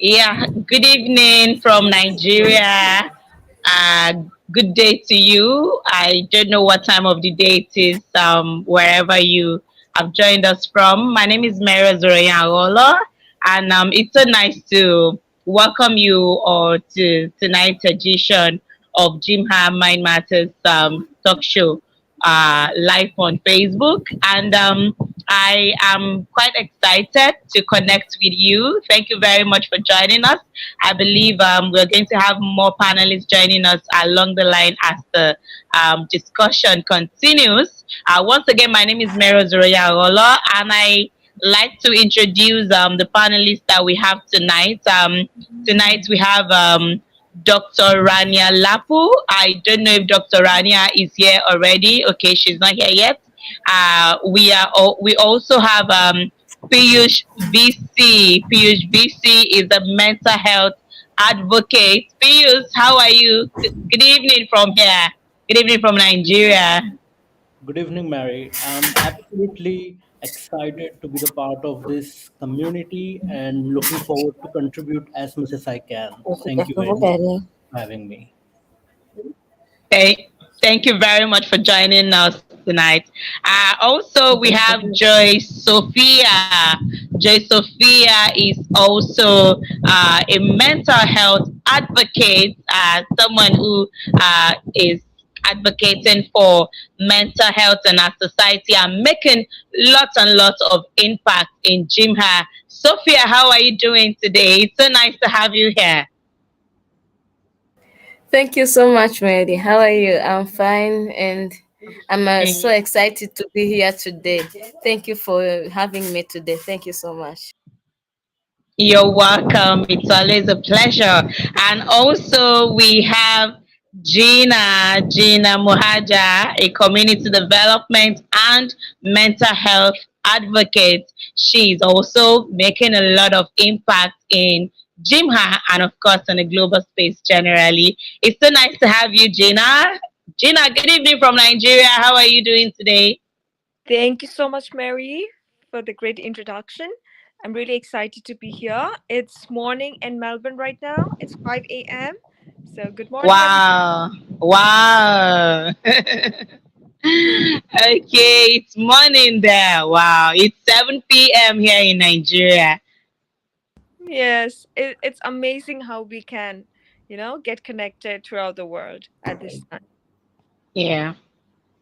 Yeah, good evening from Nigeria. Uh, Good day to you. I don't know what time of the day it is, wherever you have joined us from. My name is Mary Ozuruonye Agholor, and it's so nice to welcome you all to tonight's edition of GYMHA Mind Matters talk show live on Facebook. And I am quite excited to connect with you. Thank you very much for joining us. I believe we're going to have more panelists joining us along the line as the discussion continues. Once again, my name is Mary Ozuruonye Agholor, and I like to introduce the panelists that we have tonight. Tonight we have Dr. Rania Lapu. I don't know if Dr. Rania is here already. Okay, she's not here yet. We also have Piyush VC. Piyush VC is a mental health advocate. Piyush, how are you? Good evening from here. Good evening from Nigeria. Good evening, Mary. I'm absolutely excited to be the part of this community and looking forward to contribute as much as I can. Thank you very much for having me. Thank, thank you very much for joining us tonight. Also, we have Joy Sophia. Joy Sophia is also a mental health advocate, someone who is advocating for mental health in our society and making lots and lots of impact in GYMHA. Sophia, how are you doing today? It's so nice to have you here. Thank you so much, Mary. How are you? I'm fine, and I'm so excited to be here today. Thank you for having me today. Thank you so much. You're welcome. It's always a pleasure. And also, we have Gina Muhaja, a community development and mental health advocate. She's also making a lot of impact in GYMHA and, of course, in the global space generally. It's so nice to have you, Gina. Gina, good evening from Nigeria. How are you doing today? Thank you so much, Mary, for the great introduction. I'm really excited to be here. It's morning in Melbourne right now. It's 5 a.m. So good morning, Wow. Wow. Okay, it's morning there. Wow. It's 7 p.m. here in Nigeria. everyone. Yes, it's amazing how we can, get connected throughout the world at this time. Yeah.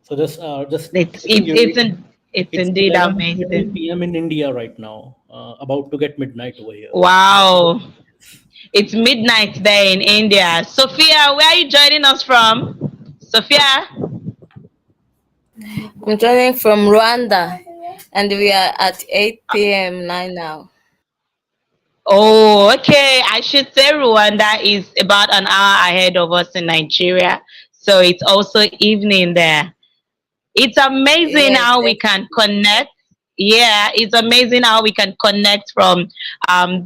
So just It's telling it's you, it's in, it's it's indeed 11 amazing. p.m. in India right now, about to get midnight over here. Wow. It's midnight there in India. Sophia, where are you joining us from? Sophia? I'm joining from Rwanda, and we are at 8 p.m. now. Oh, okay. I should say Rwanda is about an hour ahead of us in Nigeria. So it's also evening there. It's amazing Yes, how we can connect. Yeah, it's amazing how we can connect from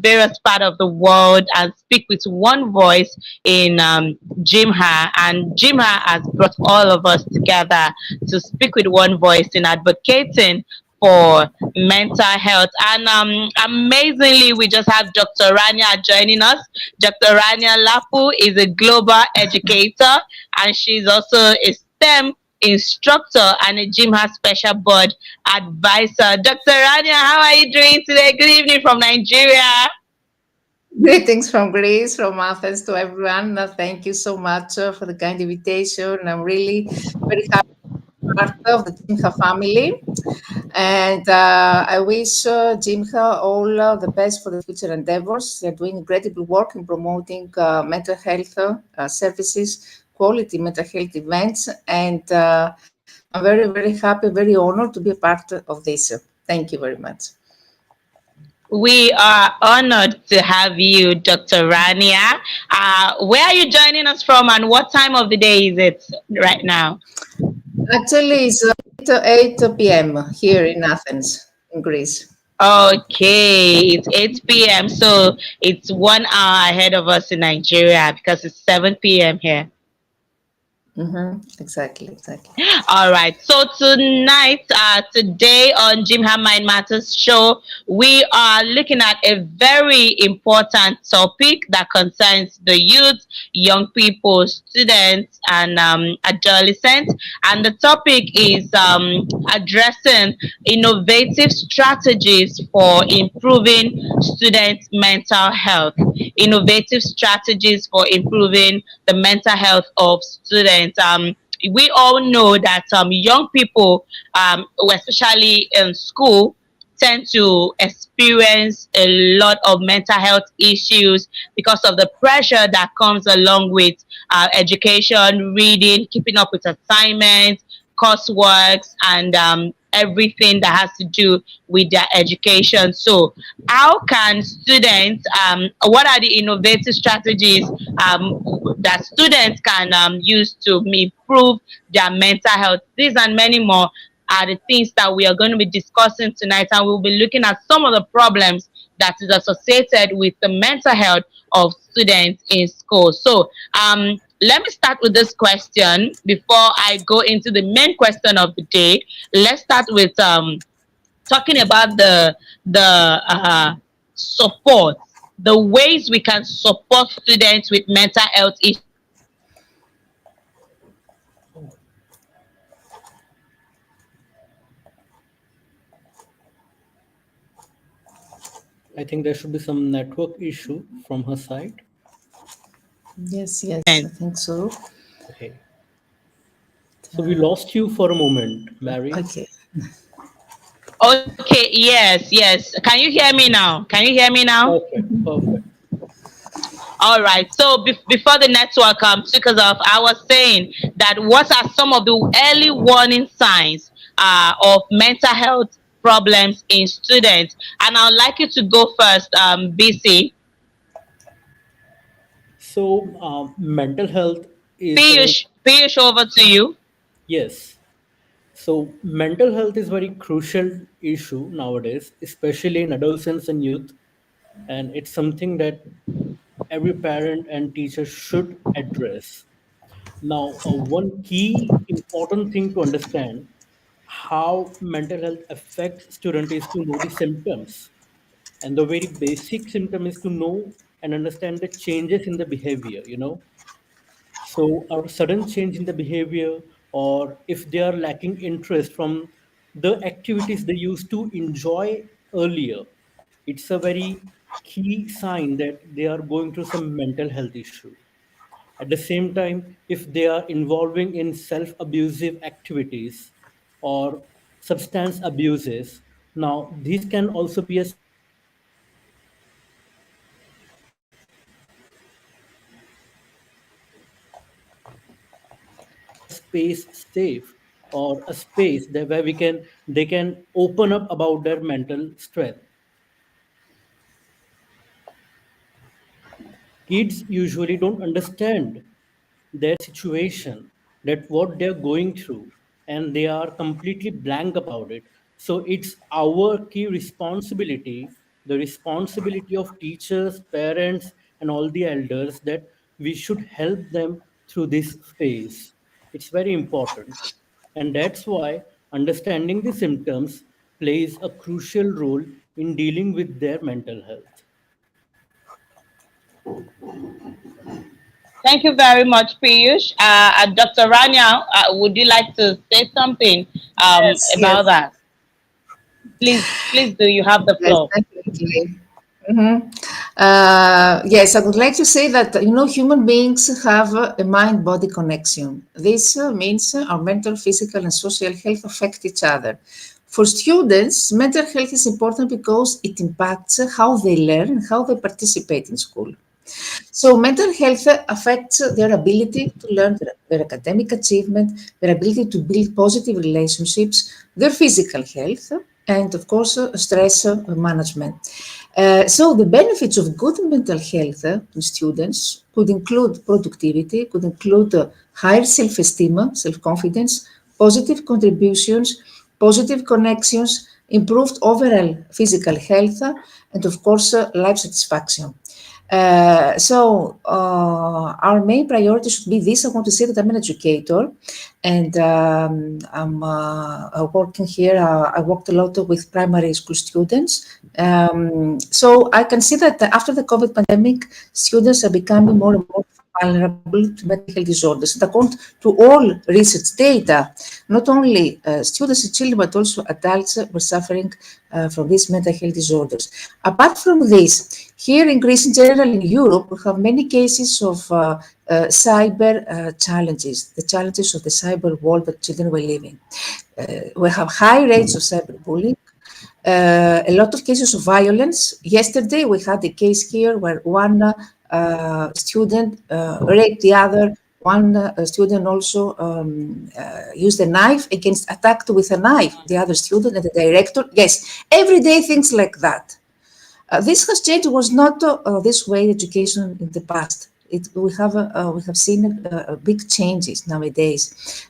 various part of the world and speak with one voice in GYMHA. And GYMHA has brought all of us together to speak with one voice in advocating for mental health. And amazingly, we just have Dr. Rania joining us. Dr. Rania Lapu is a global educator, and she's also a STEM instructor and a GYMHA Special Board Advisor. Dr. Rania, how are you doing today? Good evening from Nigeria. Greetings from Greece, from Athens to everyone. Thank you so much for the kind invitation. I'm really very happy to be part of the GYMHA family. And I wish GYMHA all the best for the future endeavors. They're doing incredible work in promoting mental health services, quality mental health events. And I'm very, very happy, very honored to be a part of this. Thank you very much. We are honored to have you, Dr. Rania. Where are you joining us from, and what time of the day is it right now? Actually, it's 8 p.m. here in Athens, in Greece. Okay, it's 8 p.m. So it's 1 hour ahead of us in Nigeria because it's 7 p.m. here. Exactly, exactly. All right. So tonight, today on GYMHA Mind Matters show, we are looking at a very important topic that concerns the youth, young people, students, and adolescents. And the topic is addressing innovative strategies for improving students' mental health. Innovative strategies for improving the mental health of students. We all know that young people, especially in school, tend to experience a lot of mental health issues because of the pressure that comes along with education, reading, keeping up with assignments, courseworks, and everything that has to do with their education. So, how can students, what are the innovative strategies that students can use to improve their mental health? These and many more are the things that we are going to be discussing tonight, and we'll be looking at some of the problems that is associated with the mental health of students in school. So, let me start with this question before I go into the main question of the day. Let's start with talking about the support, the ways we can support students with mental health issues. I think there should be some network issue from her side. Yes, yes, I think so. Okay. So we lost you for a moment, Mary. Okay. Okay, yes, yes. Can you hear me now? Can you hear me now? Perfect, perfect. All right. So before the network took us off, I was saying that what are some of the early warning signs of mental health problems in students? And I'd like you to go first, BC. So mental health is a very, Piyush, over to you. yes. So mental health is very crucial issue nowadays, especially in adolescents and youth, and it's something that every parent and teacher should address. Now, one key important thing to understand how mental health affects student is to know the symptoms. And the very basic symptom is to know and understand the changes in the behavior, So a sudden change in the behavior, or if they are lacking interest from the activities they used to enjoy earlier, it's a very key sign that they are going through some mental health issue. At the same time, if they are involving in self-abusive activities or substance abuses, now these can also be a sign that they are not a space safe or a space that where we can they can open up about their mental strength. Kids usually don't understand their situation, that what they're going through, and they are completely blank about it. So it's our key responsibility, the responsibility of teachers, parents, and all the elders, that we should help them through this phase. It's very important. And that's why understanding the symptoms plays a crucial role in dealing with their mental health. Thank you very much, Piyush. Dr. Rania, would you like to say something Yes, about yes, that? Please do. You have the yes, floor. definitely. Yes, I would like to say that, human beings have a mind-body connection. This means our mental, physical, and social health affect each other. For students, mental health is important because it impacts how they learn and how they participate in school. So mental health affects their ability to learn, their academic achievement, their ability to build positive relationships, their physical health, and of course, stress management. So the benefits of good mental health in students could include productivity, could include higher self-esteem, self-confidence, positive contributions, positive connections, improved overall physical health, and of course, life satisfaction. Our main priority should be this. I want to say that I'm an educator, and I'm working here. I worked a lot with primary school students. So I can see that after the COVID pandemic, students are becoming more and more vulnerable to mental health disorders. And according to all research data, not only students and children, but also adults were suffering from these mental health disorders. Apart from this, here in Greece, in general in Europe, we have many cases of cyber challenges, the challenges of the cyber world that children were living. We have high rates of cyberbullying, a lot of cases of violence. Yesterday, we had a case here where one student raped the other. One student also used a knife attacked with a knife the other student and the director. Yes, everyday things like that. This has changed. It was not this way education in the past. We have seen big changes nowadays.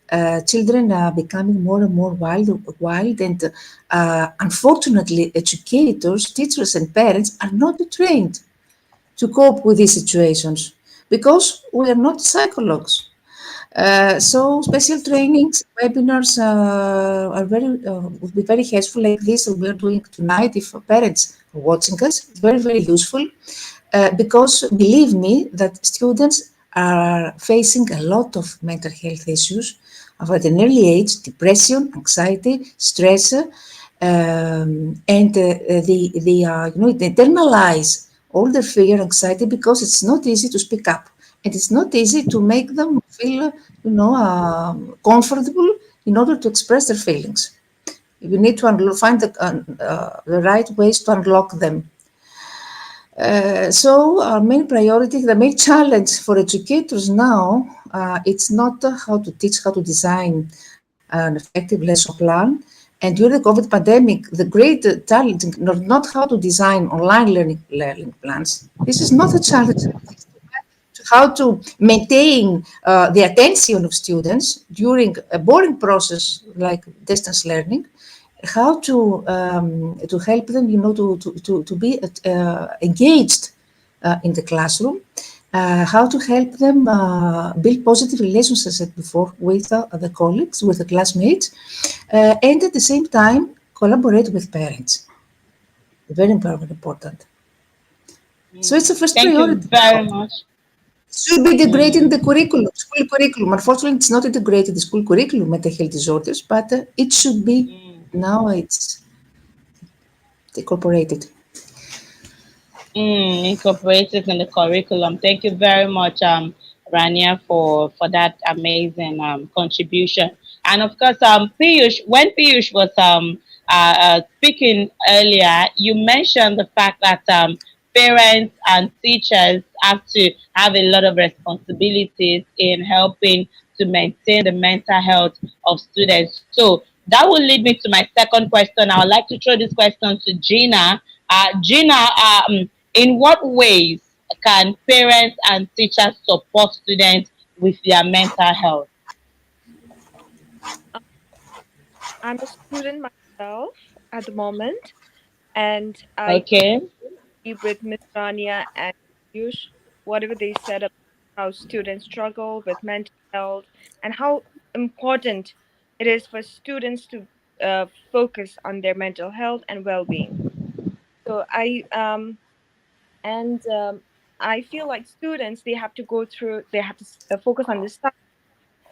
Children are becoming more and more wild, and unfortunately, educators, teachers, and parents are not trained to cope with these situations because we are not psychologists. So special trainings, webinars would be very helpful like this that we are doing tonight. If parents are watching us, it's very, very useful because believe me that students are facing a lot of mental health issues at an early age, depression, anxiety, stress, and they internalize all their fear, anxiety because it's not easy to speak up. And it's not easy to make them feel, comfortable in order to express their feelings. You need to find the right ways to unlock them. So our main priority, the main challenge for educators now, it's not how to teach, how to design an effective lesson plan. And during the COVID pandemic, the great challenge, not how to design online learning plans. This is not a challenge. How to maintain the attention of students during a boring process like distance learning, how to help them, to be engaged in the classroom, how to help them build positive relations, as I said before, with the colleagues, with the classmates, and at the same time collaborate with parents. Very, very important. So it's a first Thank you priority very now. much. Should be integrated in the curriculum, school curriculum. Unfortunately, it's not integrated in the school curriculum, mental health disorders, but it should be. Now it's incorporated. Incorporated in the curriculum. Thank you very much, Rania, for that amazing contribution. And of course, Piyush, when Piyush was speaking earlier, you mentioned the fact that parents and teachers have to have a lot of responsibilities in helping to maintain the mental health of students. So that will lead me to my second question. I would like to throw this question to Gina. Gina, in what ways can parents and teachers support students with their mental health? I'm a student myself at the moment, and I Okay. agree with Ms. Rania and Yush, whatever they said about how students struggle with mental health and how important it is for students to focus on their mental health and well-being. So and I feel like students, they have to focus on this stuff.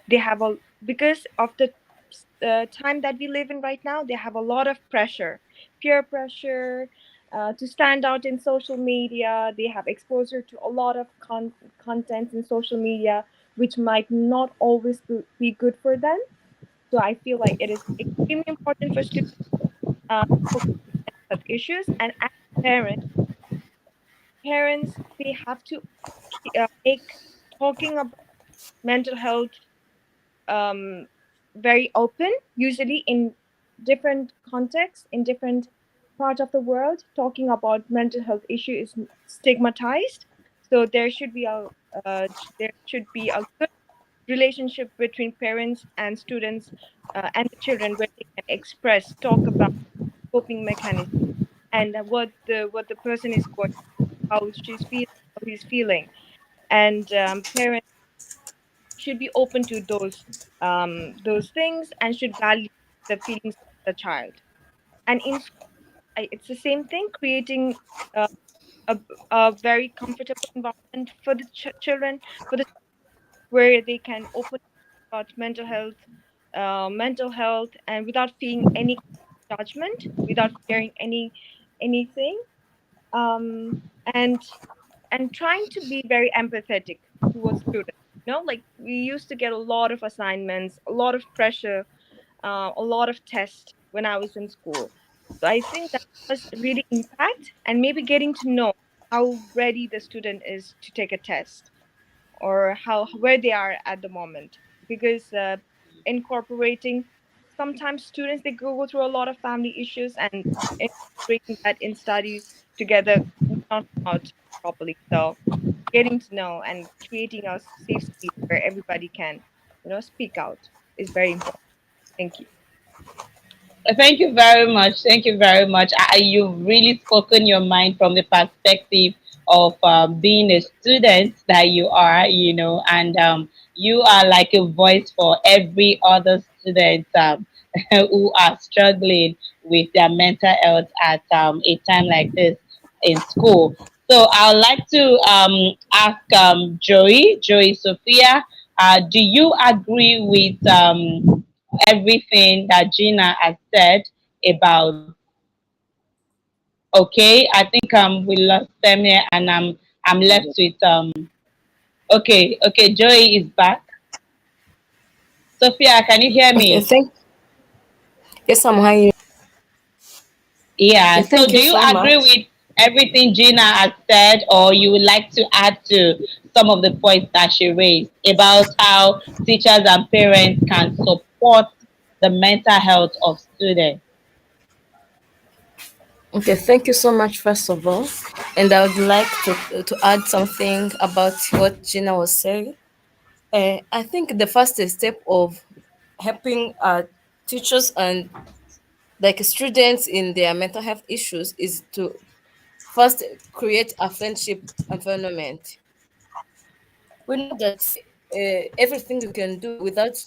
They have a because of the time that we live in right now, they have a lot of pressure, peer pressure, to stand out in social media. They have exposure to a lot of content in social media which might not always be good for them. So I feel like it is extremely important for students focus on mental health issues. And as parents, they have to make talking about mental health um, very open, usually in different contexts, in different parts of the world. Talking about mental health issue is stigmatized. So uh, there should be a good relationship between parents and students and the children, where they can express, talk about coping mechanisms and what the person is going, how she's feeling, how he's feeling, and parents should be open to those things and should value the feelings of the child. And in school, it's the same thing, creating uh, a very comfortable environment for the children, for the where they can open about mental health, and without feeling any judgment, without fearing anything, um, and trying to be very empathetic towards students. Like we used to get a lot of assignments, a lot of pressure, a lot of tests when I was in school. So I think that must really impact, and maybe getting to know how ready the student is to take a test, or how where they are at the moment, because incorporating, sometimes students, they go through a lot of family issues, and incorporating that in studies together may not come out properly. So getting to know and creating a safe space where everybody can speak out is very important. Thank you. Thank you very much. Thank you very much. You've really spoken your mind from the perspective of being a student that you are, and you are like a voice for every other student who are struggling with their mental health at a time like this in school. So I would like to ask Joey Sophia, do you agree with everything that Gina has said about? Okay, I think we lost them here, and I'm left with okay, Joey is back. Sophia, can you hear Okay, me? yes, I'm hiring. Yeah, Okay, so thank do you you so agree much. with everything Gina has said, or you would like to add to some of the points that she raised about how teachers and parents can support the mental health of students? Okay, thank you so much, first of all. And I would like to add something about what Gina was saying. I think the first step of helping teachers and like students in their mental health issues is to first create a friendship environment. We know that everything you can do without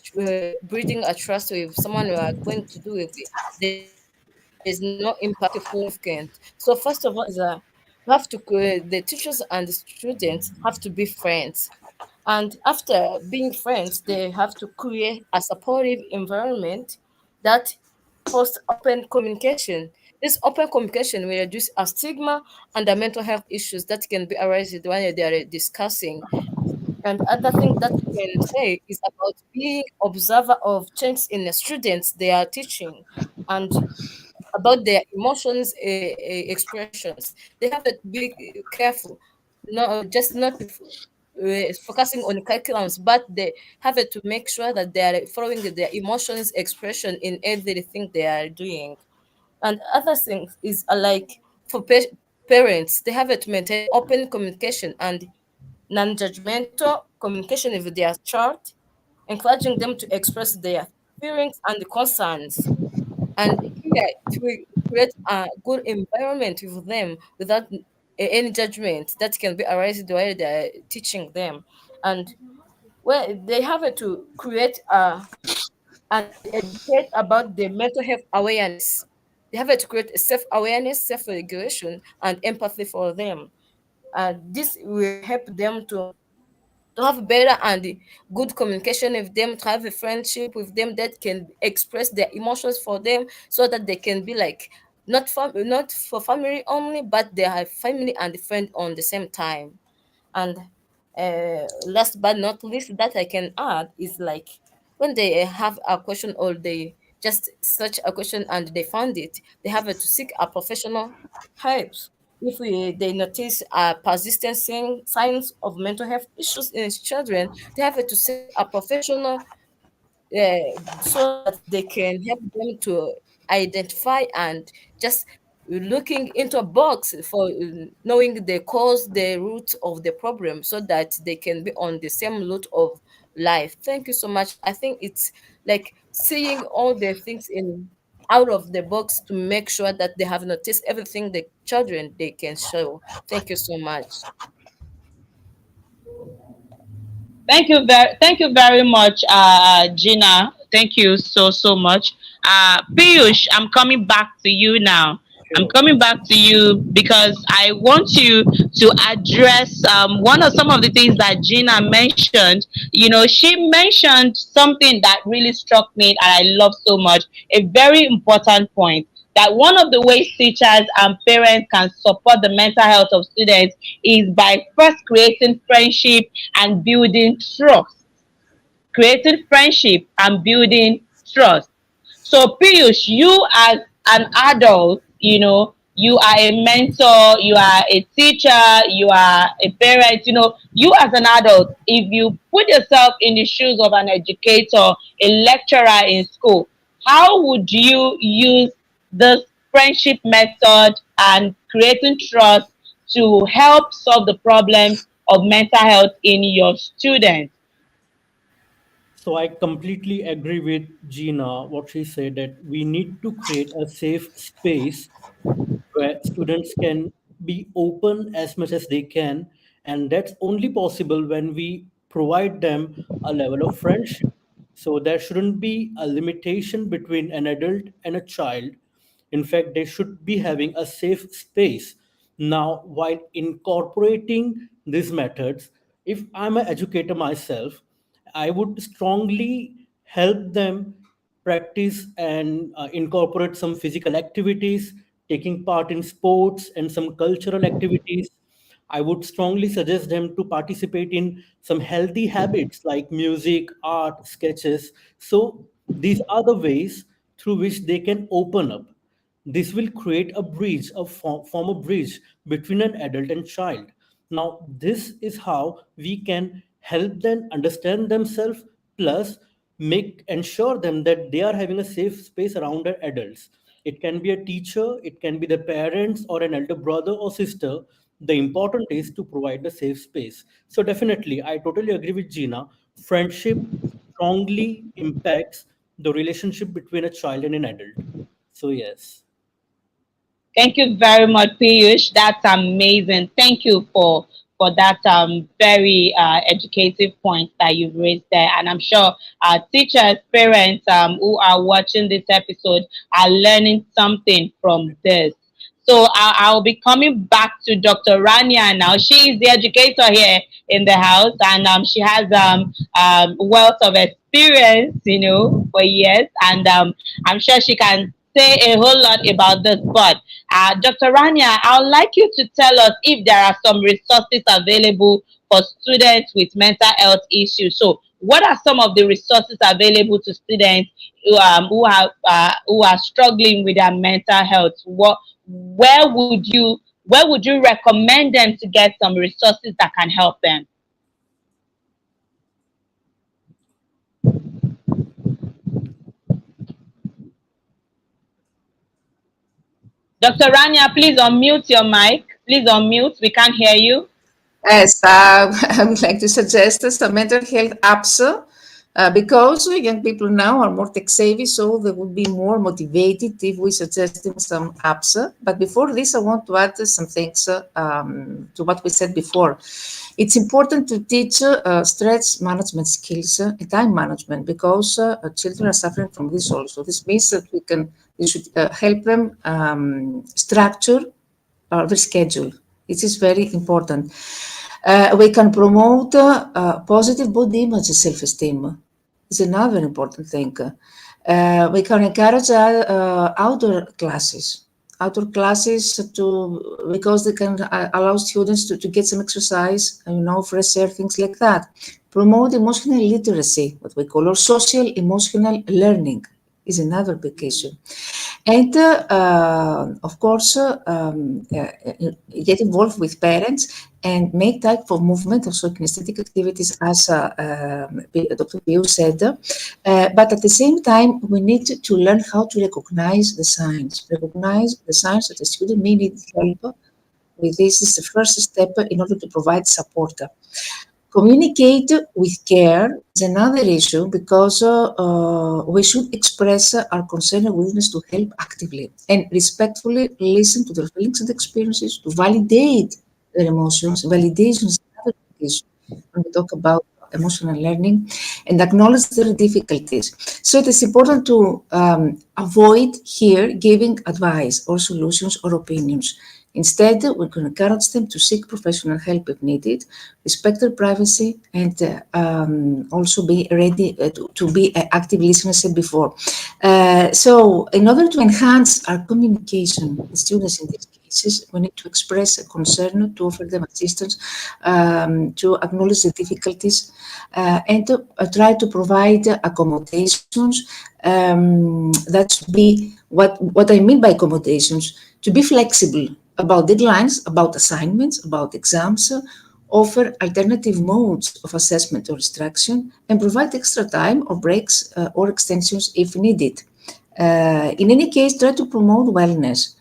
breeding a trust with someone you are going to do with it, there's no impact significant. So first of all, is you have to the teachers and the students have to be friends, and after being friends, they have to create a supportive environment that fosters open communication. This open communication will reduce a stigma and the mental health issues that can be arising when they are discussing. And other thing that we can say is about being observer of change in the students they are teaching, and about their emotions expressions. They have to be careful, no, just not focusing on curriculums, but they have to make sure that they are following their emotions expression in everything they are doing. And other things is like for parents, they have to maintain open communication and non-judgmental communication with their child, encouraging them to express their feelings and concerns. And here it will create a good environment with them without any judgment that can be arising while they're teaching them. And well, they have to create and educate about the mental health awareness. They have to create a self-awareness, self-regulation, and empathy for them. This will help them to have better and good communication with them, to have a friendship with them that can express their emotions for them, so that they can be like not for family only, but they have family and friend on the same time. And last but not least, that I can add is like when they have a question or they just search a question and they found it, they have to seek a professional help. If they notice persistent signs of mental health issues in children, they have to seek a professional so that they can help them to identify and just looking into a box for knowing the cause, the root of the problem, so that they can be on the same route of life. Thank you so much. I think it's like seeing all the things in out of the box to make sure that they have noticed everything the children they can show. Thank you so much. Thank you very much, Gina. Thank you so much. Piyush, I'm coming back to you now. I'm Sure. coming back to you because I want you to address one of some of the things that Gina mentioned. You know, she mentioned something that really struck me and I love so much. A very important point that one of the ways teachers and parents can support the mental health of students is by first creating friendship and building trust. Creating friendship and building trust. So, Piyush, you as an adult, you know, you are a mentor, you are a teacher, you are a parent, you know, you as an adult, if you put yourself in the shoes of an educator, a lecturer in school, how would you use this friendship method and creating trust to help solve the problems of mental health in your students? So I completely agree with Gina, what she said, that we need to create a safe space where students can be open as much as they can. And that's only possible when we provide them a level of friendship. So there shouldn't be a limitation between an adult and a child. In fact, they should be having a safe space. Now, while incorporating these methods, if I'm an educator myself, I would strongly help them practice and incorporate some physical activities, taking part in sports and some cultural activities. I would strongly suggest them to participate in some healthy habits like music, art, sketches. So these are the ways through which they can open up. This will create a bridge, form a bridge between an adult and child. Now, this is how we can help them understand themselves, plus make ensure them that they are having a safe space around their adults. It can be a teacher, it can be the parents or an elder brother or sister. The important is to provide the safe space. So definitely, I totally agree with Gina. Friendship strongly impacts the relationship between a child and an adult. So yes. Thank you very much, Piyush. That's amazing. Thank you for that very educative point that you've raised there. And I'm sure teachers, parents who are watching this episode are learning something from this. So I'll be coming back to Dr. Rania now. She is the educator here in the house, and she has wealth of experience, you know, for years, and I'm sure she can say a whole lot about this. But Dr. Rania, I would like you to tell us if there are some resources available for students with mental health issues. So, what are some of the resources available to students who are struggling with their mental health? Where would you recommend them to get some resources that can help them? Dr. Rania, please unmute your mic. Please unmute. We can't hear you. Yes, I would like to suggest some mental health apps because young people now are more tech savvy, so they will be more motivated if we suggest them some apps. But before this, I want to add some things to what we said before. It's important to teach stress management skills and time management because children are suffering from this also. This means that we should help them structure their schedule. It is very important. We can promote positive body image and self-esteem. It's another important thing. We can encourage outdoor classes because they can allow students to get some exercise, fresh air, things like that. Promote emotional literacy, what we call, or social emotional learning is another big issue. And of course, get involved with parents and make type of movement, also kinesthetic activities, as Dr. Pio said. But at the same time, we need to learn how to recognize the signs. Recognize the signs that the student may need help with. This is the first step in order to provide support. Communicate with care is another issue because we should express our concern and willingness to help actively and respectfully listen to their feelings and experiences, to validate their emotions. Validation is another issue when we talk about emotional learning, and acknowledge their difficulties. So it is important to avoid here giving advice or solutions or opinions. Instead, we can encourage them to seek professional help if needed, respect their privacy, and also be ready to be active listeners said before. So in order to enhance our communication with students in these cases, we need to express a concern, to offer them assistance, to acknowledge the difficulties, and to try to provide accommodations. That should be what I mean by accommodations, to be flexible about deadlines, about assignments, about exams, offer alternative modes of assessment or instruction, and provide extra time or breaks or extensions if needed. In any case, try to promote wellness.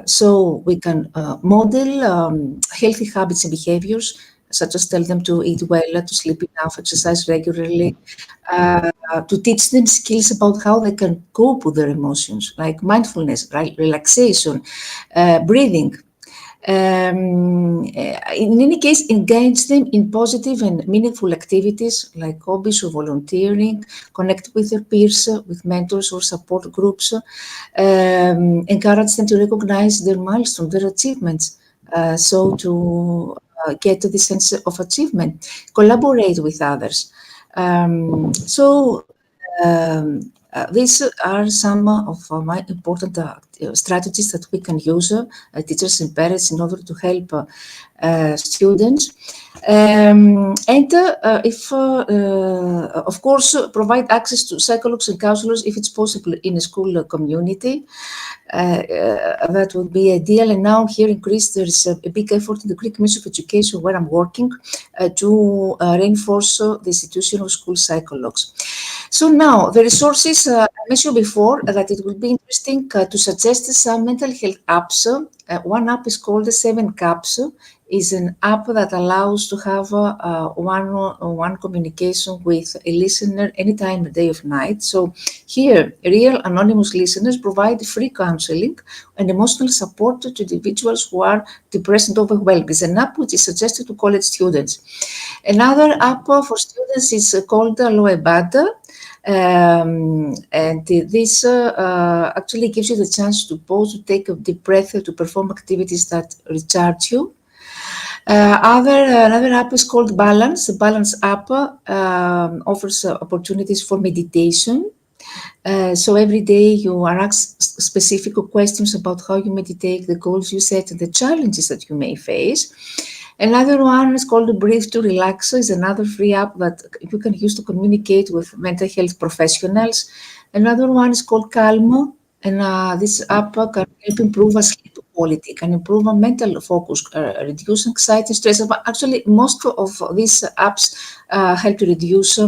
So we can model healthy habits and behaviors, such as tell them to eat well, to sleep enough, exercise regularly, to teach them skills about how they can cope with their emotions, like mindfulness, right, relaxation, breathing. In any case, engage them in positive and meaningful activities like hobbies or volunteering, connect with their peers, with mentors or support groups, encourage them to recognize their milestones, their achievements, so to get the sense of achievement, collaborate with others. These are some of my important strategies that we can use, teachers and parents, in order to help students. Of course, provide access to psychologists and counselors if it's possible in a school community. That would be ideal. And now here in Greece, there is a big effort in the Greek Ministry of Education, where I'm working, to reinforce the institution of school psychologues. So now, the resources I mentioned before, that it would be interesting to suggest some mental health apps. One app is called the 7 Caps. Is an app that allows to have one-on-one communication with a listener anytime, day of night. So here, real anonymous listeners provide free counseling and emotional support to individuals who are depressed and overwhelmed. It's an app which is suggested to college students. Another app for students is called Aloe Bada. And this actually gives you the chance to pause, to take a deep breath, to perform activities that recharge you. Another app is called Balance. The Balance app offers opportunities for meditation. So every day you are asked specific questions about how you meditate, the goals you set, and the challenges that you may face. Another one is called Breathe to Relax. Is another free app that you can use to communicate with mental health professionals. Another one is called Calm, and this app can help improve our sleep quality, can improve our mental focus, reduce anxiety, stress. But actually, most of these apps help to reduce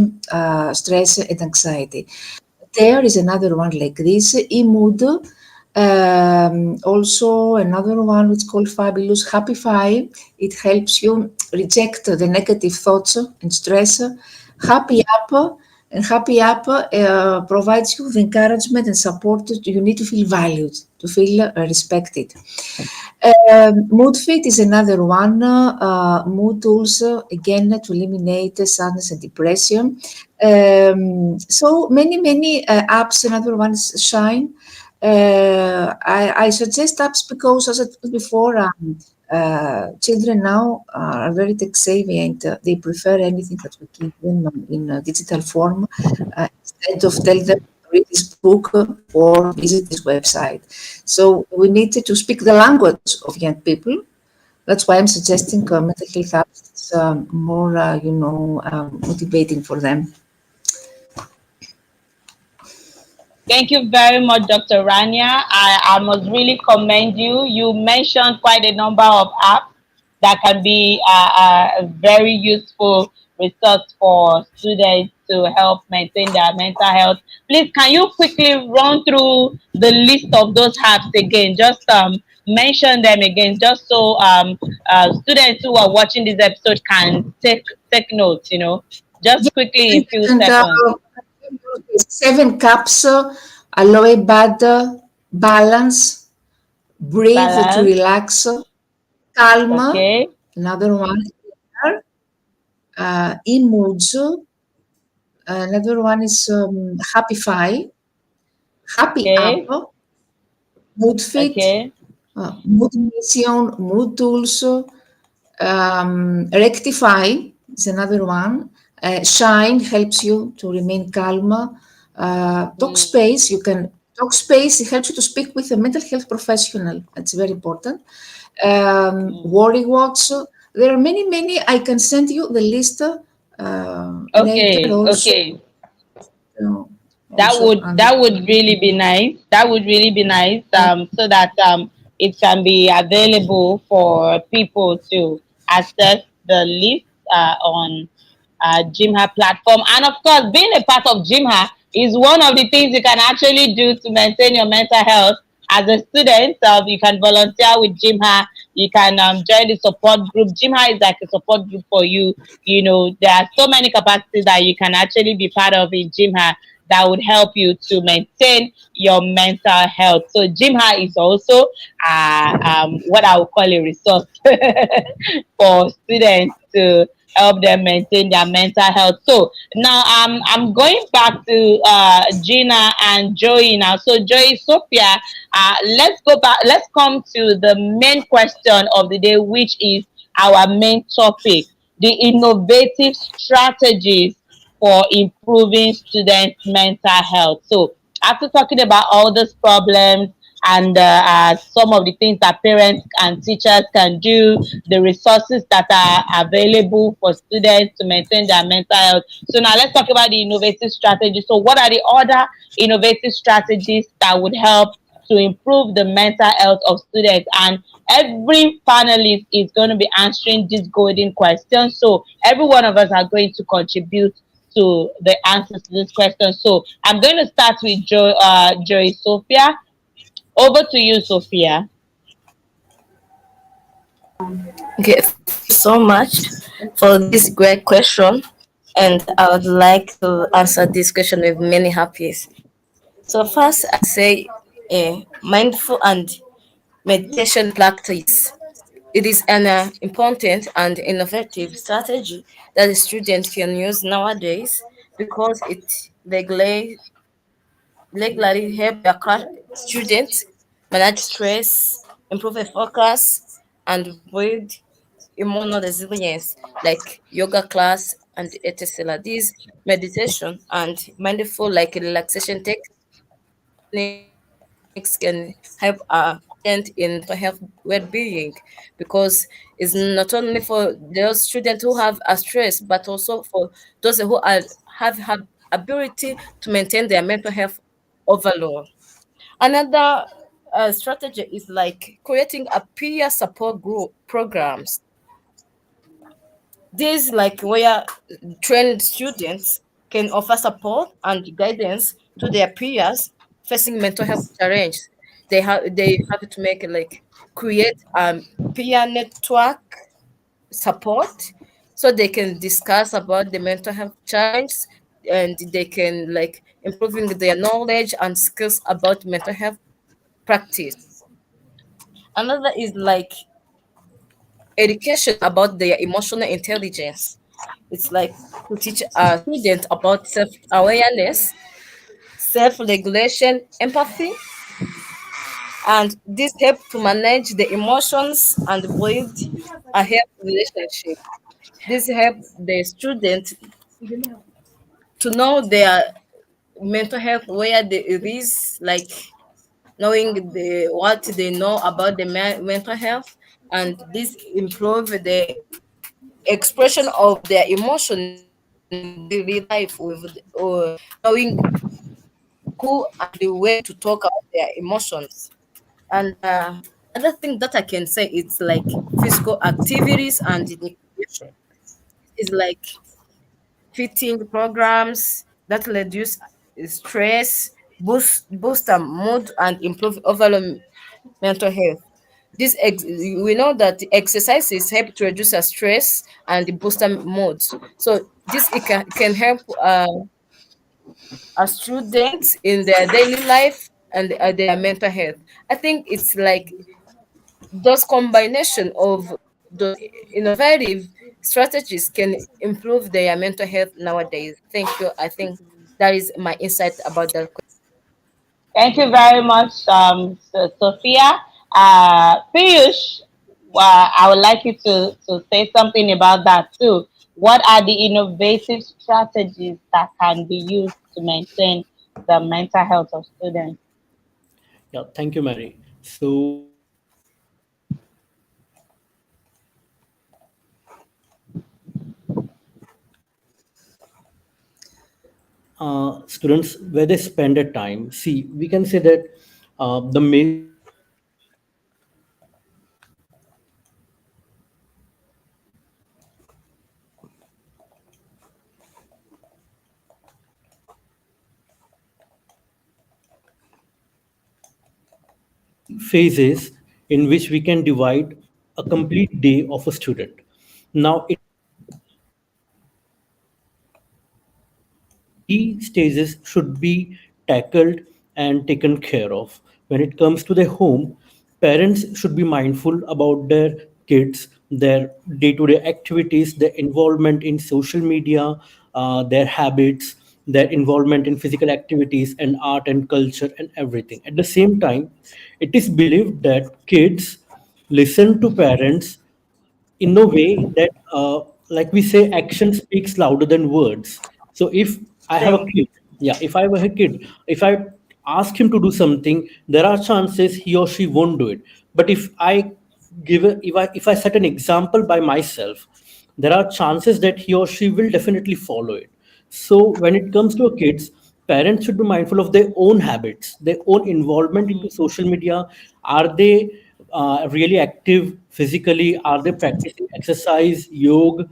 stress and anxiety. There is another one like this, eMood. Also another one which is called Fabulous Happify. It helps you reject the negative thoughts and stress. Happy App. And Happy App provides you with encouragement and support. You need to feel valued, to feel respected. MoodFit is another one. Mood tools, again, to eliminate sadness and depression. So many apps. Another one is Shine. I suggest apps because, as I told before, children now are very tech savvy, and they prefer anything that we give them in a digital form, instead of tell them read this book or visit this website. So we need to speak the language of young people. That's why I'm suggesting mental health apps. It's more, motivating for them. Thank you very much, Dr. Rania. I must really commend you. You mentioned quite a number of apps that can be a very useful resource for students to help maintain their mental health. Please, can you quickly run through the list of those apps again? Just mention them again, just so students who are watching this episode can take notes, just quickly in a few And seconds. 7 Caps, Aloe Bada, Balance, Breathe to Balance. Relax, Calm, Okay. another one, Imoods. Another one is Happify, Happy Up, Okay. Mood Fit, Okay. Mood Mission, Mood Tools, Rectify is another one. Shine helps you to remain calm. Talk Mm, Space, you can talk space. It helps you to speak with a mental health professional. That's very important. mm. Worry Watch. There are many, many. I can send you the list later Okay. also. Okay. Also, under. That would really be nice. That would really be nice. So that it can be available for people to access the list on GYMHA platform. And of course, being a part of GYMHA is one of the things you can actually do to maintain your mental health. As a student, you can volunteer with GYMHA. You can join the support group. GYMHA is like a support group for you. You know, there are so many capacities that you can actually be part of in GYMHA that would help you to maintain your mental health. So GYMHA is also what I would call a resource for students to help them maintain their mental health. So now I'm going back to Gina and Joey now. So Joey, Sophia, let's go back. Let's come to the main question of the day, which is our main topic: the innovative strategies for improving students' mental health. So after talking about all these problems and some of the things that parents and teachers can do, the resources that are available for students to maintain their mental health. So now let's talk about the innovative strategies. So what are the other innovative strategies that would help to improve the mental health of students? And every panelist is going to be answering this golden question. So every one of us are going to contribute to the answers to this question. So I'm going to start with Joy Sophia. Over to you, Sophia. Okay, thank you so much for this great question. And I would like to answer this question with many happies. So first, I say mindful and meditation practice. It is an important and innovative strategy that the student can use nowadays because it regularly help their students manage stress, improve their focus, and build emotional resilience, like yoga class and etc. These meditation and mindful like relaxation techniques can help students in mental health well-being because it's not only for those students who have a stress, but also for those who have ability to maintain their mental health overall. Another strategy is like creating a peer support group programs. This like where trained students can offer support and guidance to their peers facing mental health challenge. They have to make like create peer network support so they can discuss about the mental health challenge, and they can like improving their knowledge and skills about mental health practice. Another is like education about their emotional intelligence. It's like to teach students about self-awareness, self-regulation, empathy, and this help to manage the emotions and build a healthy relationship. This help the student to know their mental health, where it is, like knowing what they know about the mental health, and this improve the expression of their emotion in their daily life with knowing who and the way to talk about their emotions. And other thing that I can say, it's like physical activities and recreation. Is like fitting programs that reduce stress, boost mood, and improve overall mental health. We know that exercises help to reduce our stress and boost our moods. So this can help our students in their daily life and their mental health. I think it's like those combination of those innovative strategies can improve their mental health nowadays? Thank you. I think that is my insight about that. Thank you very much, Sophia. Piyush, I would like you to say something about that too. What are the innovative strategies that can be used to maintain the mental health of students? Yeah, thank you, Mary. So, students, where they spend their time, see, we can say that the major phases in which we can divide a complete day of a student. Now, it three stages should be tackled and taken care of. When it comes to the home, parents should be mindful about their kids, their day to day activities, their involvement in social media, their habits, their involvement in physical activities and art and culture and everything. At the same time, it is believed that kids listen to parents in a way that like we say, action speaks louder than words. So if I have a True. kid, yeah, if I have a kid, if I ask him to do something, there are chances he or she won't do it. But if I if I set an example by myself, there are chances that he or she will definitely follow it. So when it comes to kids, parents should be mindful of their own habits, their own involvement into social media. Are they really active physically? Are they practicing exercise, yoga?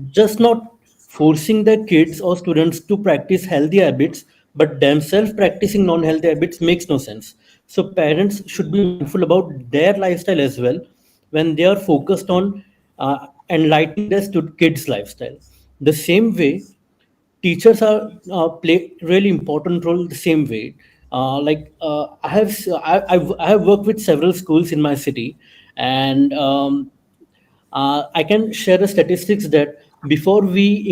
Just not forcing the kids or students to practice healthy habits, but themselves practicing non-healthy habits makes no sense. So parents should be mindful about their lifestyle as well when they are focused on enlightening their kids' lifestyle. The same way, teachers are play really important role the same way. I have worked with several schools in my city, and I can share the statistics that before we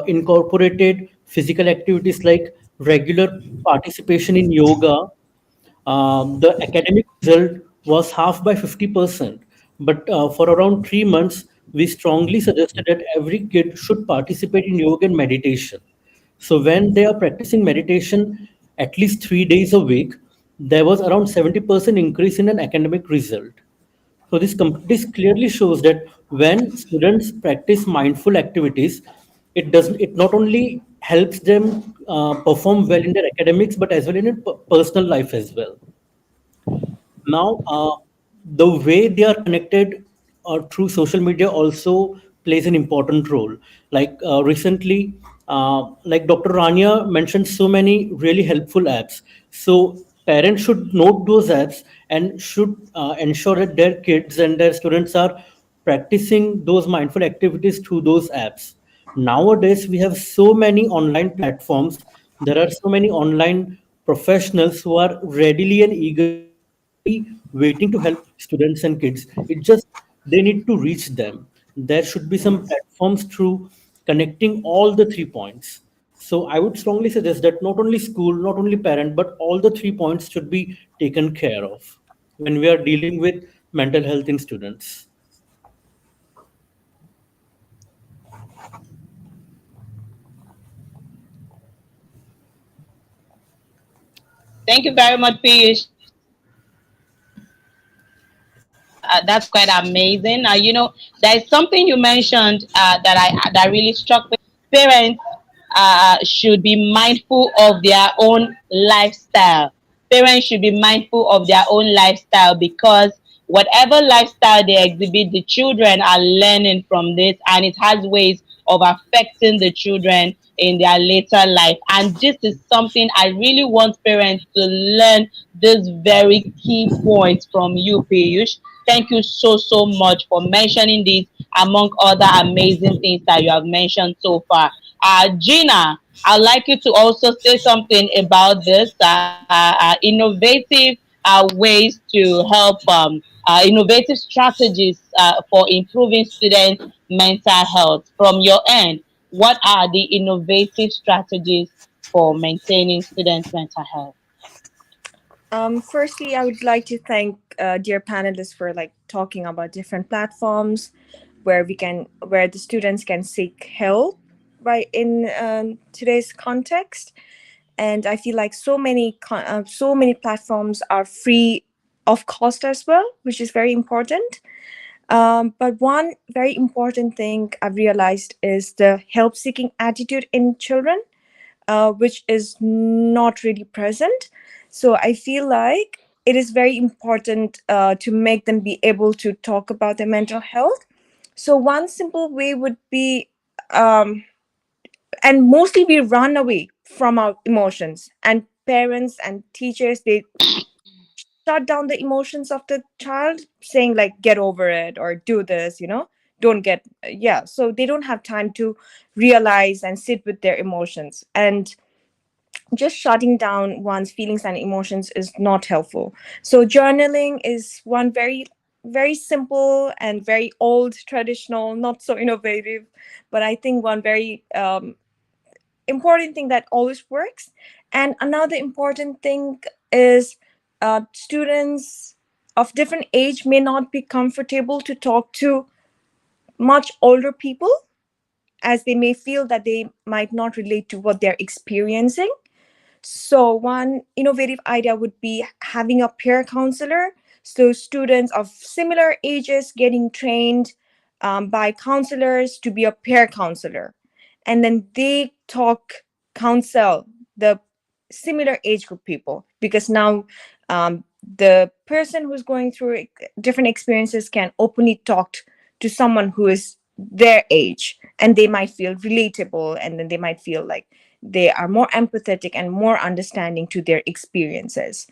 incorporated physical activities like regular participation in yoga, the academic result was half by 50%. But for around 3 months, we strongly suggested that every kid should participate in yoga and meditation. So when they are practicing meditation at least 3 days a week, there was around 70% increase in an academic result. So this clearly shows that when students practice mindful activities, it not only helps them perform well in their academics, but as well in their personal life as well. Now, the way they are connected through social media also plays an important role. Like recently, like Dr. Rania mentioned, so many really helpful apps. So parents should note those apps and should ensure that their kids and their students are practicing those mindful activities through those apps. Nowadays, we have so many online platforms. There are so many online professionals who are readily and eagerly waiting to help students and kids. It just they need to reach them. There should be some platforms through connecting all the 3 points. So I would strongly suggest that not only school, not only parent, but all the 3 points should be taken care of when we are dealing with mental health in students. Thank you very much, Piyush. That's quite amazing. There's something you mentioned that really struck me. Parents should be mindful of their own lifestyle. Parents should be mindful of their own lifestyle because whatever lifestyle they exhibit, the children are learning from this, and it has ways of affecting the children in their later life. And this is something I really want parents to learn this very key point from you, Piyush. Thank you so much for mentioning this among other amazing things that you have mentioned so far. Gina, I'd like you to also say something about this innovative ways to help innovative strategies for improving students' mental health. From your end, what are the innovative strategies for maintaining students' mental health? Firstly, I would like to thank dear panelists for like talking about different platforms where the students can seek help, right, in today's context. And I feel like so many platforms are free of cost as well, which is very important. But one very important thing I've realized is the help seeking attitude in children, which is not really present. So I feel like it is very important to make them be able to talk about their mental health. So one simple way would be, and mostly we run away from our emotions, and parents and teachers, they shut down the emotions of the child, saying like get over it or do this, don't get, yeah, so they don't have time to realize and sit with their emotions. And just shutting down one's feelings and emotions is not helpful. So journaling is one very, very simple and very old, traditional, not so innovative, but I think one very important thing that always works. And another important thing is, students of different age may not be comfortable to talk to much older people, as they may feel that they might not relate to what they're experiencing. So one innovative idea would be having a peer counselor. So students of similar ages getting trained by counselors to be a peer counselor. And then they counsel the similar age group people, because now the person who's going through different experiences can openly talk to someone who is their age, and they might feel relatable, and then they might feel like they are more empathetic and more understanding to their experiences.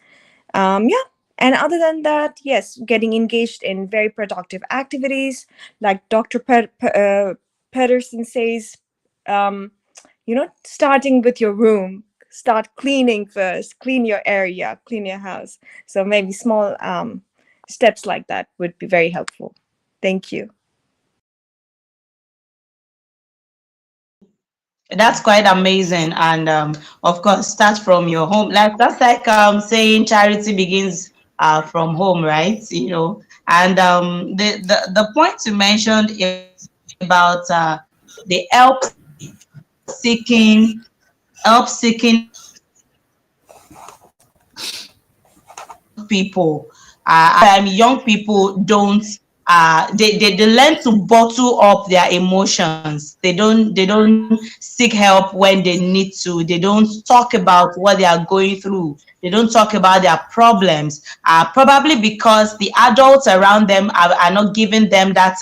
Yeah. And other than that, yes, getting engaged in very productive activities, like Dr. Pedersen says, um, starting with your room, start cleaning first, clean your area, clean your house. So maybe small steps like that would be very helpful. Thank you. That's quite amazing, and of course, start from your home. That's like saying charity begins from home, right? And the point you mentioned about the seeking help seeking people. Young people don't they learn to bottle up their emotions. They don't seek help when they need to. They don't talk about what they are going through. They don't talk about their problems, probably because the adults around them are not giving them that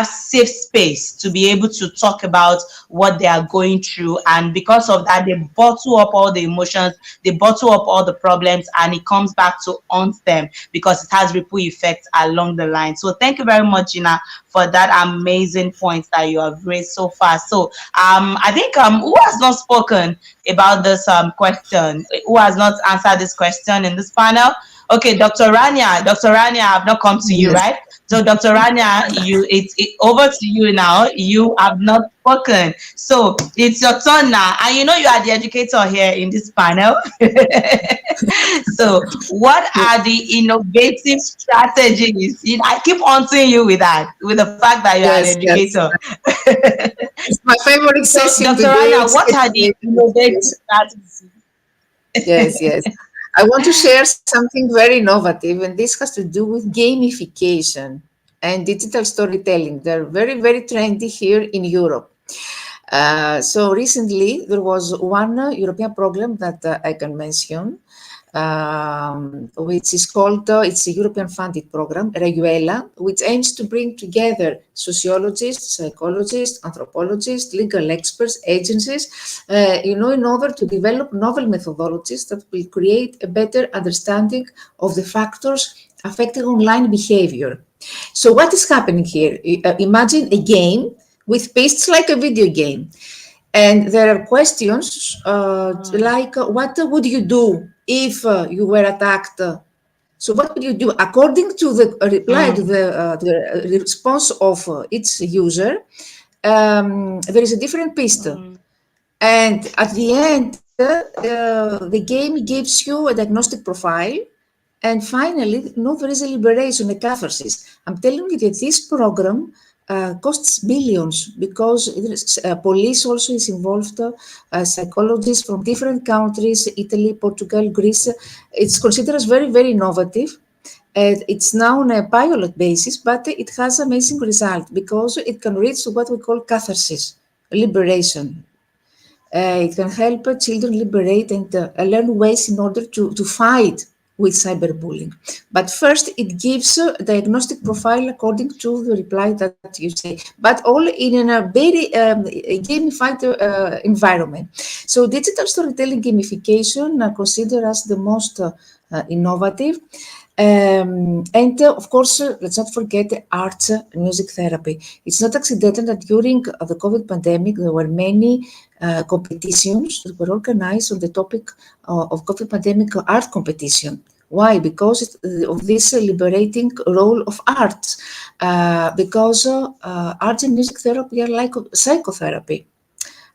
safe space to be able to talk about what they are going through. And because of that, they bottle up all the emotions, they bottle up all the problems, and it comes back to haunt them because it has ripple effects along the line. So thank you very much, Gina, for that amazing point that you have raised so far. So I think who has not spoken about this question? Who has not answered this question in this panel? Okay, Dr. Rania. Dr. Rania, I have not come to you, Yes. right? So, Dr. Rania, it's over to you now. You have not spoken. So, it's your turn now. And you know you are the educator here in this panel. So, what are the innovative strategies? I keep haunting you with that, with the fact that you are an Yes, yes. educator. It's my favorite So, session Dr. today. Rania, what are the innovative Yes, strategies? yes, yes. I want to share something very innovative, and this has to do with gamification and digital storytelling. They're very, very trendy here in Europe. So recently, there was one European program that I can mention, which is called, it's a European funded program, Reguela, which aims to bring together sociologists, psychologists, anthropologists, legal experts, agencies, in order to develop novel methodologies that will create a better understanding of the factors affecting online behavior. So what is happening here? Imagine a game with it's like a video game. And there are questions like, what would you do if you were attacked So what would you do? According to the reply to the response of its user, there is a different piste. And at the end, the game gives you a diagnostic profile. And finally, no, there is a liberation, a catharsis. I'm telling you that this program costs billions because police also is involved, psychologists from different countries, Italy, Portugal, Greece. It's considered as very, very innovative. It's now on a pilot basis, but it has amazing result because it can reach what we call catharsis, liberation. It can help children liberate and learn ways in order to fight with cyberbullying. But first, it gives a diagnostic profile according to the reply that you say, but all in a very gamified environment. So digital storytelling gamification considered as the most innovative. And of course, let's not forget arts and music therapy. It's not accidental that during the COVID pandemic, there were many competitions that were organized on the topic of COVID pandemic art competition. Why? Because of this liberating role of arts. Because arts and music therapy are like psychotherapy.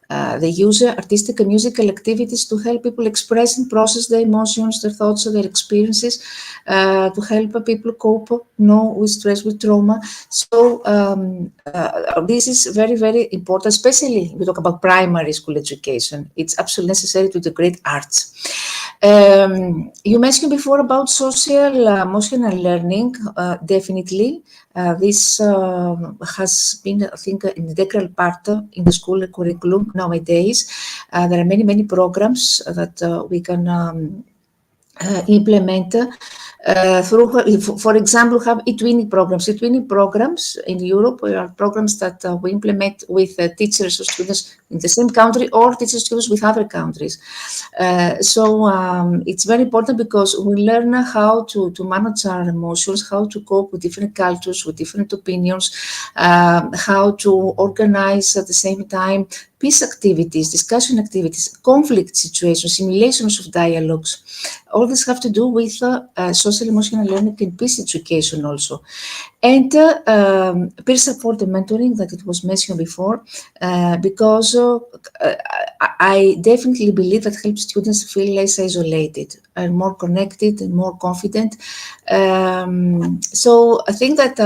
They use artistic and musical activities to help people express and process their emotions, their thoughts, their experiences, to help people cope, with stress, with trauma. So this is very, very important, especially we talk about primary school education. It's absolutely necessary to integrate arts. You mentioned before about social emotional learning. Definitely, this has been, I think, an integral part in the school curriculum nowadays. There are many, many programs that we can implement through, for example, have e-twinning programs. E-twinning programs in Europe are programs that we implement with teachers or students in the same country or teachers students with other countries. So it's very important because we learn how to manage our emotions, how to cope with different cultures, with different opinions, how to organize at the same time peace activities, discussion activities, conflict situations, simulations of dialogues. All this have to do with social emotional learning and peace education also. And peer support and mentoring that it was mentioned before, because I definitely believe that helps students feel less isolated and more connected and more confident. So I think that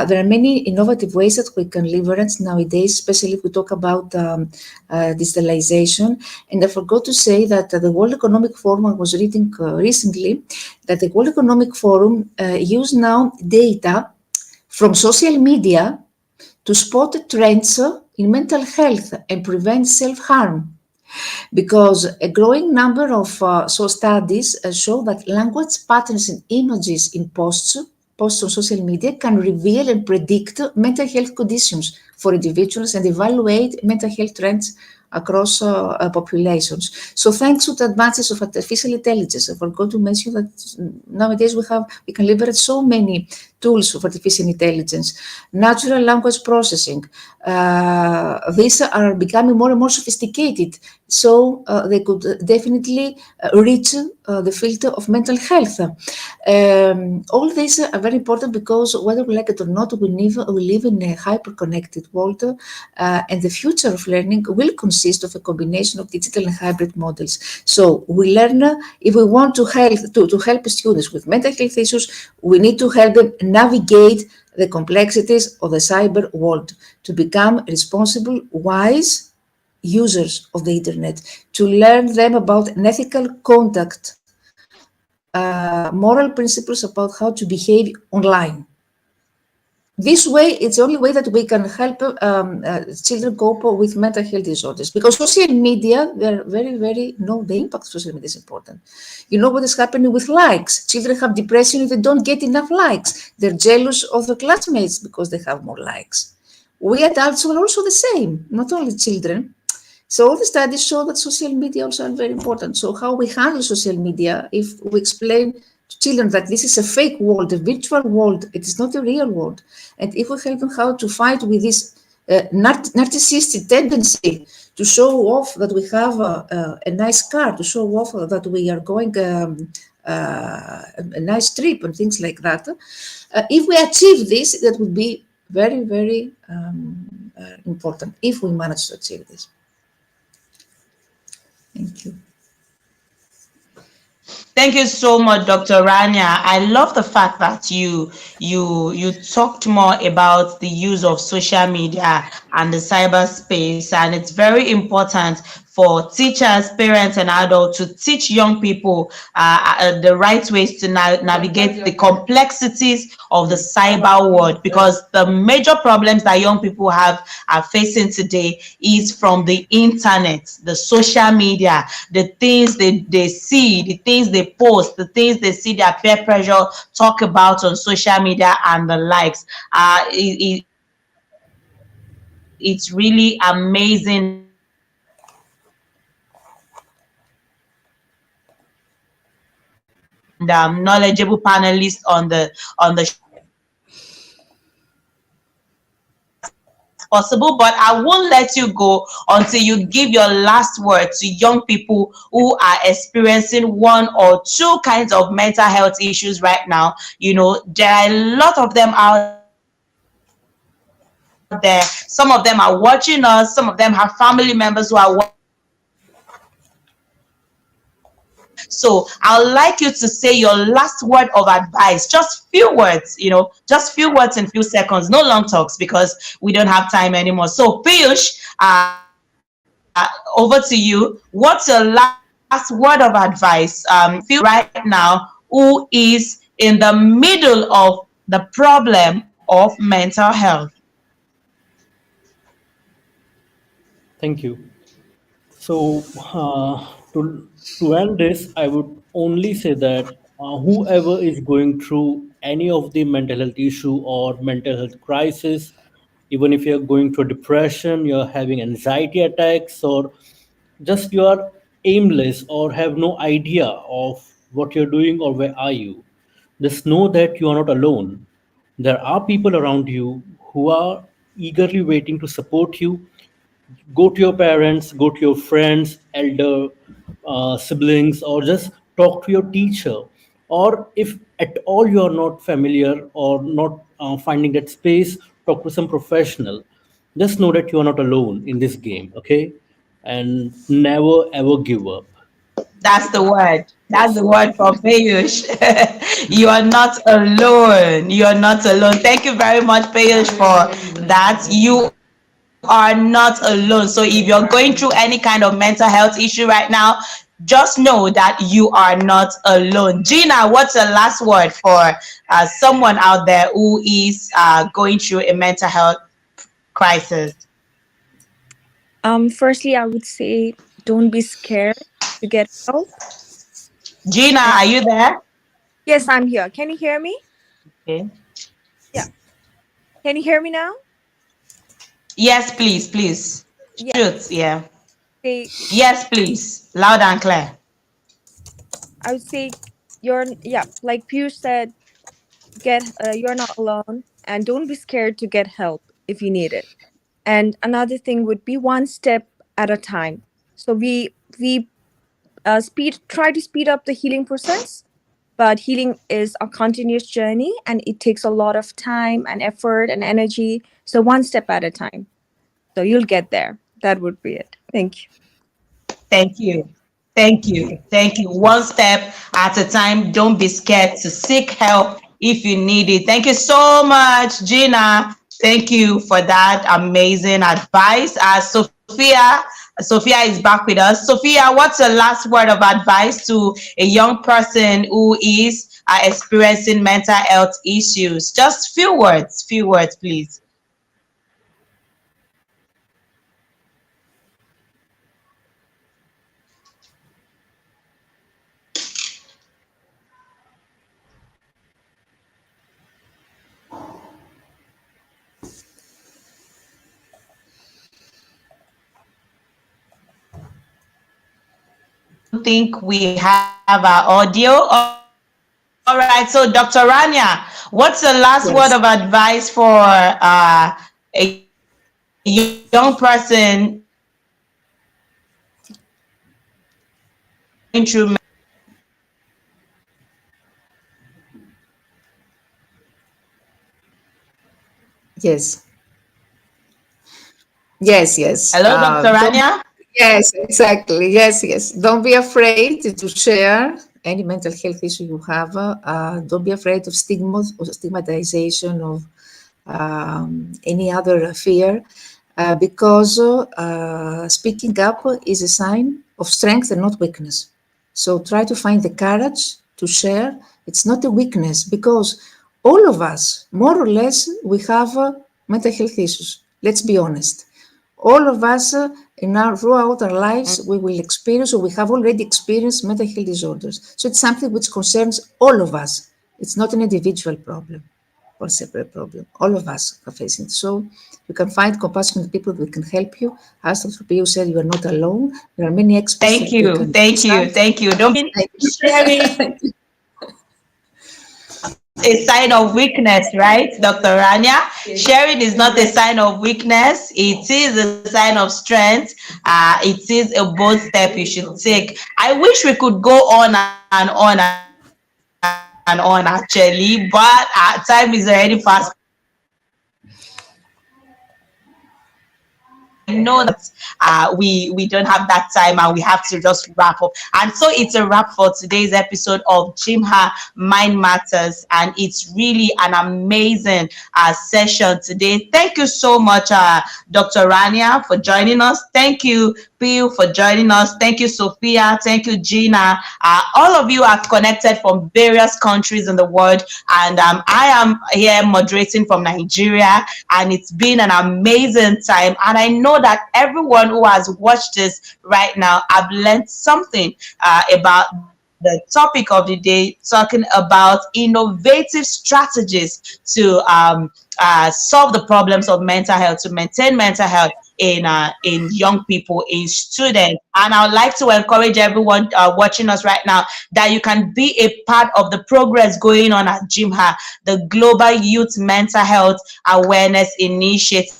there are many innovative ways that we can leverage nowadays, especially if we talk about digitalization. And I forgot to say that the World Economic Forum, I was reading recently, that the World Economic Forum use now data from social media to spot trends in mental health and prevent self-harm. Because a growing number of studies show that language patterns and images in posts on social media can reveal and predict mental health conditions for individuals and evaluate mental health trends across populations. So thanks to the advances of artificial intelligence, I forgot to mention that nowadays we can leverage so many tools of artificial intelligence, natural language processing. These are becoming more and more sophisticated, so they could definitely reach the field of mental health. All these are very important because whether we like it or not, we live in a hyper-connected world, and the future of learning will consist of a combination of digital and hybrid models. So we learn, if we want to help students with mental health issues, we need to help them navigate the complexities of the cyber world to become responsible, wise users of the internet, to learn them about an ethical conduct, moral principles about how to behave online. This way, it's the only way that we can help children cope with mental health disorders. Because social media, they're very, very, the impact of social media is important. You know what is happening with likes. Children have depression if they don't get enough likes. They're jealous of their classmates because they have more likes. We adults are also the same, not only children. So all the studies show that social media also are very important. So how we handle social media, if we explain to children that this is a fake world, a virtual world, it is not a real world. And if we help them how to fight with this narcissistic tendency to show off that we have a nice car, to show off that we are going a nice trip and things like that. If we achieve this, that would be very, very important if we manage to achieve this. Thank you. Thank you so much, Dr. Rania. I love the fact that you talked more about the use of social media and the cyberspace, and it's very important for teachers, parents, and adults to teach young people the right ways to navigate the complexities of the cyber world, because the major problems that young people are facing today is from the internet, the social media, the things they see, the things they post, the things they see their peer pressure talk about on social media and the likes. It's really amazing that knowledgeable panelists on the possible, but I won't let you go until you give your last word to young people who are experiencing one or two kinds of mental health issues right now. You know, there are a lot of them out there. Some of them are watching us, some of them have family members who are watching us. So I'd like you to say your last word of advice, just few words, just few words in few seconds, no long talks because we don't have time anymore. So Piyush, over to you. What's your last word of advice to young people right now who is in the middle of the problem of mental health? Thank you. So, to end this, I would only say that whoever is going through any of the mental health issue or mental health crisis, even if you're going through depression, you're having anxiety attacks, or just you are aimless or have no idea of what you're doing or where are you, just know that you are not alone. There are people around you who are eagerly waiting to support you. Go to your parents, go to your friends, elder siblings, or just talk to your teacher. Or if at all you are not familiar or not finding that space, talk to some professional. Just know that you are not alone in this game, okay? And never ever give up. That's the word. That's the word from Peyush. You are not alone. You are not alone. Thank you very much, Peyush, for that. You are not alone. So if you're going through any kind of mental health issue right now, just know that you are not alone. Gina, what's the last word for someone out there who is going through a mental health crisis? Firstly, I would say don't be scared to get help. Gina, And are you there? yes, I'm here. Can you hear me? Okay. Yeah. Can you hear me now? Yes, please, please. Yeah. Shoot, yeah. Say Yes, please. Loud and clear. I would say you're yeah, like Piyush said, you're not alone and don't be scared to get help if you need it. And another thing would be one step at a time. So we speed try to speed up the healing process, but healing is a continuous journey and it takes a lot of time and effort and energy. So one step at a time. So you'll get there. That would be it. Thank you. Thank you. Thank you. Thank you. One step at a time. Don't be scared to seek help if you need it. Thank you so much, Gina. Thank you for that amazing advice. Sophia is back with us. Sophia, what's the last word of advice to a young person who is experiencing mental health issues? Just few words, please. Don't think we have our audio. All right, so Dr. Rania, what's the last word of advice for Yes. a young person going through mental health issues? Yes. Yes, yes. Hello, Dr. Don't. Rania. Yes, exactly. Yes, yes. Don't be afraid to share any mental health issue you have. Don't be afraid of stigma or stigmatization of any other fear, because speaking up is a sign of strength and not weakness. So try to find the courage to share. It's not a weakness because all of us, more or less, we have mental health issues. Let's be honest. All of us, throughout our lives, we will experience or we have already experienced mental health disorders. So it's something which concerns all of us. It's not an individual problem or separate problem. All of us are facing it. So you can find compassionate people that can help you. As Dr. Pio said, you are not alone. There are many experts Thank that they you. can Thank reach you. out. Thank you. Don't be Thank you. sharing a sign of weakness, right, Dr. Rania? Sharing is not a sign of weakness. It is a sign of strength. It is a bold step you should take. I wish we could go on and on and on, actually, but time is already fast. I know that we don't have that time and we have to just wrap up. And so it's a wrap for today's episode of GYMHA Mind Matters, and it's really an amazing session today. Thank you so much, Dr. Rania, for joining us. Thank you, Pio, for joining us. Thank you, Sophia. Thank you, Gina. All of you are connected from various countries in the world, and I am here moderating from Nigeria, and it's been an amazing time. And I know that everyone who has watched this right now have learned something about the topic of the day, talking about innovative strategies to solve the problems of mental health, to maintain mental health in young people, in students. And I would like to encourage everyone watching us right now that you can be a part of the progress going on at GYMHA, the Global Youth Mental Health Awareness Initiative.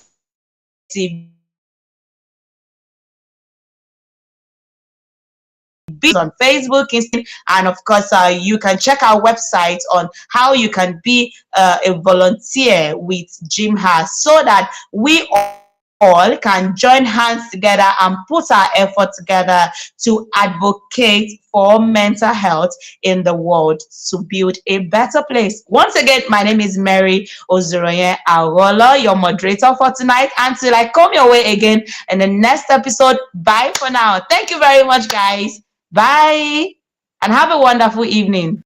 Be on Facebook, Instagram, and of course, you can check our website on how you can be a volunteer with GYMHA, so that we all can join hands together and put our effort together to advocate for mental health in the world, to build a better place. Once again, my name is Mary Ozuruonye Agholor, your moderator for tonight. Until I come your way again in the next episode, bye for now. Thank you very much, guys. Bye, and have a wonderful evening.